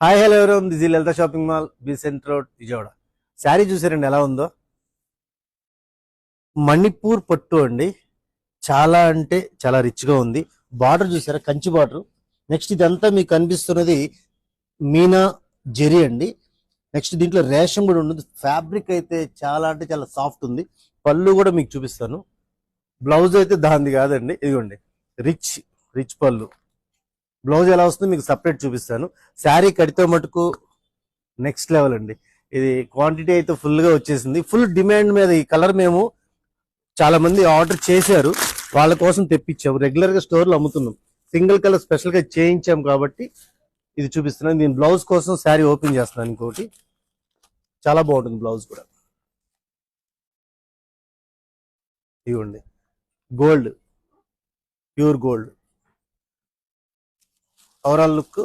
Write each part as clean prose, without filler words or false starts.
Hi hello ఎవరోమ్ this Lalitha shopping mall Besant road Vijayawada. Sari చూసారండి ఎలా ఉందో. మణిపూర్ పట్టు అండి, చాలా అంటే చాలా రిచ్ గా ఉంది. బార్డర్ చూసారా, కంచి బార్డర్. నెక్స్ట్ ఇదంతా మీకు కనిపిస్తున్నది మీనా జెరీ అండి. నెక్స్ట్ దీంట్లో రేషం కూడా ఉంటుంది. ఫ్యాబ్రిక్ అయితే చాలా అంటే చాలా సాఫ్ట్ ఉంది. పళ్ళు కూడా మీకు చూపిస్తాను. బ్లౌజ్ అయితే దాంది కాదండి, ఇదిగోండి రిచ్ రిచ్ పళ్ళు. బ్లౌజ్ ఎలా వస్తుందో మీకు సపరేట్ చూపిస్తాను. శారీ కడితే మటుకు నెక్స్ట్ లెవెల్ అండి. ఇది క్వాంటిటీ అయితే ఫుల్ గా వచ్చేసింది. ఫుల్ డిమాండ్ మీద ఈ కలర్ మేము చాలా మంది ఆర్డర్ చేశారు, వాళ్ళ కోసం తెప్పించాము. రెగ్యులర్ గా స్టోర్ లో అమ్ముతున్నాం. సింగిల్ కలర్ స్పెషల్ గా చేయించాం కాబట్టి ఇది చూపిస్తున్నాను. దీని బ్లౌజ్ కోసం శారీ ఓపెన్ చేస్తున్నాను. ఇంకోటి చాలా బాగుంటుంది బ్లౌజ్ కూడా. ఇవ్వండి gold, pure gold. Overall look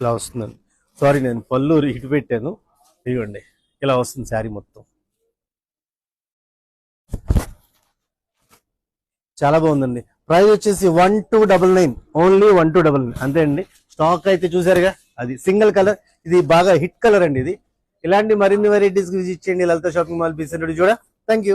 ఇలా వస్తుందండి. సారీ, నేను పళ్ళు ఇటు పెట్టాను. ఇదిగోండి ఇలా వస్తుంది శారీ మొత్తం. చాలా బాగుందండి. ప్రైస్ వచ్చేసి 1299, ఓన్లీ 1299 అంతే అండి. స్టాక్ అయితే చూసారుగా, అది సింగిల్ కలర్. ఇది బాగా హిట్ కలర్ అండి. ఇది ఇలాంటి మరిన్ని వెరైటీస్ విజిట్ చేయండి లలిత షాపింగ్ మాల్ బీసెంట్ రోడ్. చూడ థ్యాంక్ యూ.